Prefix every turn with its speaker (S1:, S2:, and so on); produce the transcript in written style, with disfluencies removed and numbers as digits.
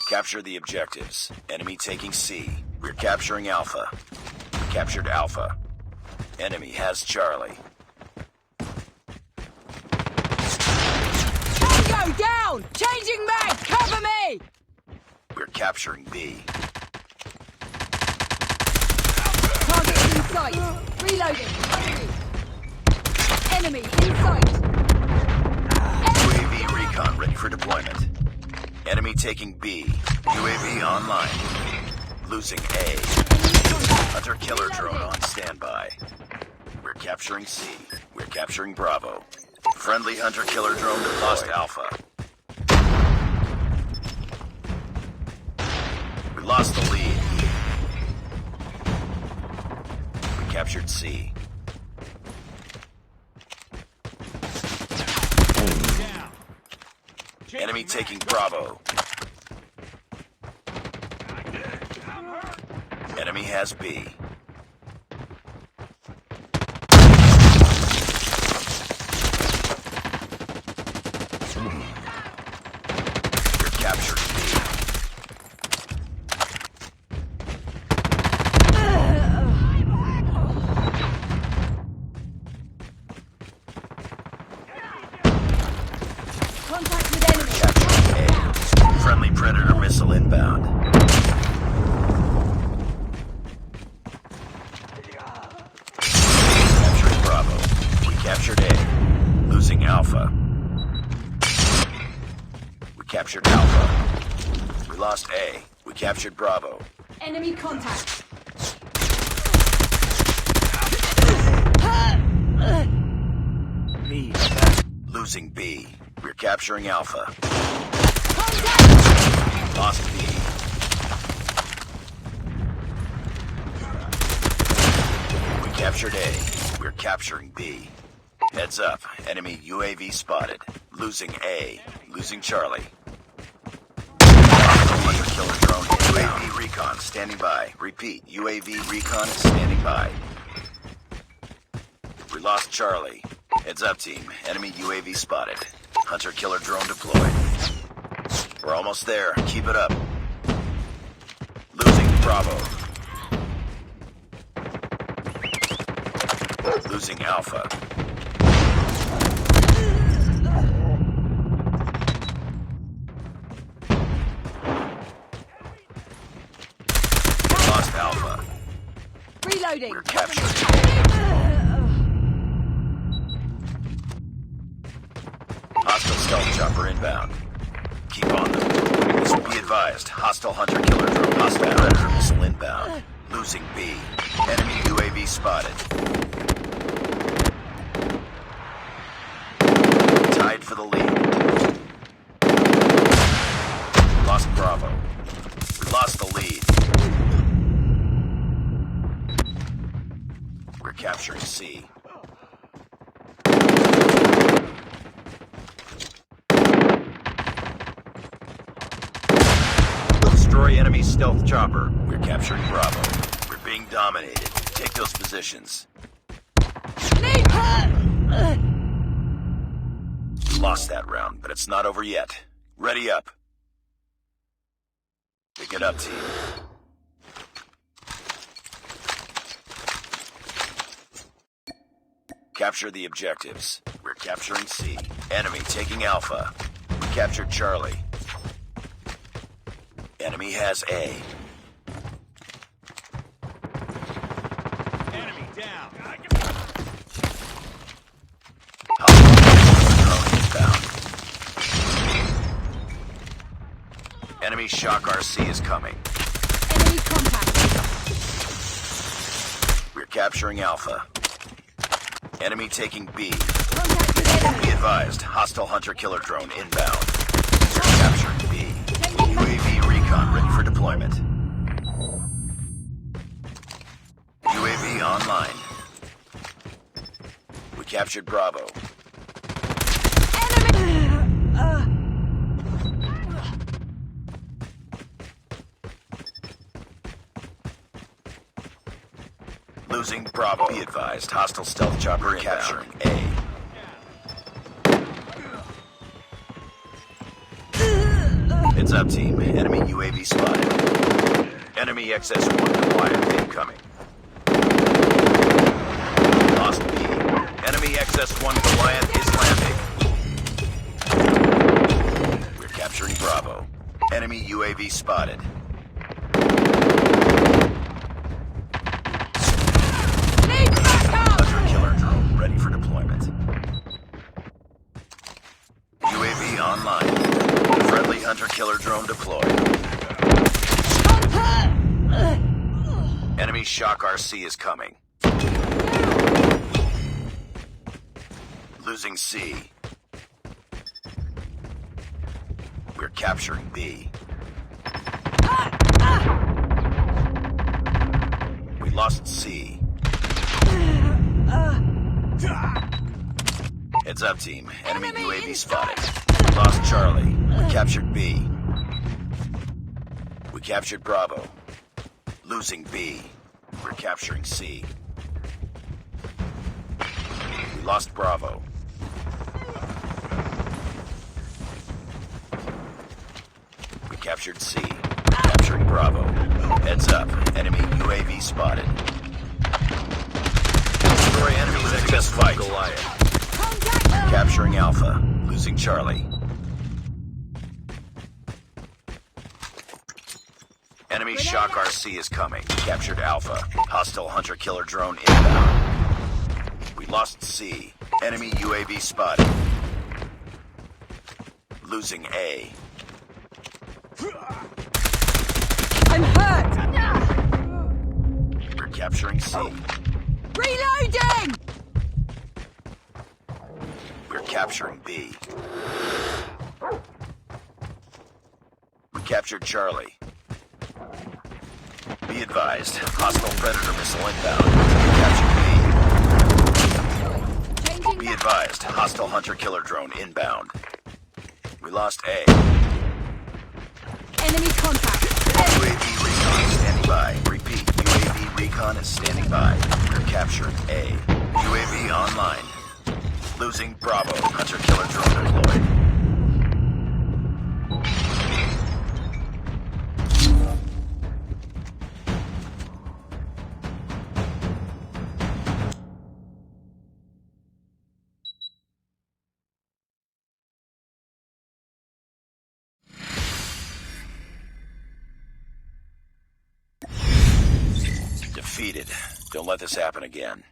S1: Capture the objectives. Enemy taking C. We're capturing Alpha. Captured Alpha. Enemy has Charlie.
S2: Tango down! Changing mag! Cover me!
S1: We're capturing B.
S2: Target in sight. Reloading. Enemy in sight.
S1: UAV recon ready for deployment. Enemy taking B. UAV online. Losing A. Hunter killer drone on standby. We're capturing C. We're capturing Bravo. Friendly hunter killer drone deployed. Lost Alpha. We lost the lead. We captured C. Enemy taking Bravo. Enemy has B. We're capturing B.
S2: Contact with enemy.
S1: Capturing A. Friendly Predator missile inbound. Capturing Bravo. We captured A. Losing Alpha. We captured Alpha. We lost A. We captured Bravo.
S2: Enemy contact.
S1: B. Losing B. We're capturing Alpha.
S2: Contact!
S1: Lost B. We captured A. We're capturing B. Heads up. Enemy UAV spotted. Losing A. Losing Charlie. Hunter killer drone. UAV recon standing by. Repeat. UAV recon is standing by. We lost Charlie. Heads up, team. Enemy UAV spotted. Hunter killer drone deployed. We're almost there. Keep it up. Losing Bravo. Losing Alpha. Lost Alpha.
S2: Reloading.
S1: We're captured. Hostile stealth chopper inbound. Keep on them. Be advised. Hostile hunter killer drone. Hostile predator missile inbound. Losing B. Enemy UAV spotted. Tied for the lead. Lost Bravo. We lost the lead. We're capturing C. Destroy enemy stealth chopper. We're capturing Bravo. We're being dominated. Take those positions. Lost that round, but it's not over yet. Ready up. Pick it up, team. Capture the objectives. We're capturing C. Enemy taking Alpha. We captured Charlie. Enemy has A.
S3: Enemy down.
S1: Enemy shock RC is coming.
S2: Enemy contact.
S1: We're capturing Alpha. Enemy taking B.
S2: Contact with enemy.
S1: Be advised, hostile hunter killer drone inbound. We're capturing B. UAV recon ready for deployment. UAV online. We captured Bravo.
S2: Enemy!
S1: Losing Bravo. Be advised, hostile stealth chopper inbound. Capturing A. Heads up, team. Enemy UAV spotted. Enemy XS-1 Goliath incoming. Lost B. Enemy XS-1 Goliath is landing. We're capturing Bravo. Enemy UAV spotted.
S2: Need backup!
S1: Hunter killer drone ready for deployment. UAV online. Friendly hunter killer drone deployed. Enemy shock RC is coming. Losing C. We're capturing B. We lost C. Heads up, team. Enemy UAV spotted. Lost Charlie. We captured B. We captured Bravo. Losing B. We're capturing C. We lost Bravo. We captured C. Capturing Bravo. Heads up. Enemy UAV spotted. Destroy enemy's excess fight. Goliath.
S2: Contact!
S1: Capturing Alpha. Losing Charlie. Enemy shock RC is coming. Captured Alpha. Hostile hunter killer drone inbound. We lost C. Enemy UAV spotted. Losing A.
S2: I'm hurt!
S1: We're capturing C.
S2: Reloading!
S1: We're capturing B. We captured Charlie. Be advised, hostile Predator missile inbound. We captured
S2: Changing
S1: B. Be
S2: back.
S1: advised, hostile hunter killer drone inbound. We lost A.
S2: Enemy contact.
S1: UAV recon standing by. Repeat, UAV recon is standing by. We're capturing A. UAV online. Losing Bravo. Hunter killer drone deployed. Defeated. Don't let this happen again.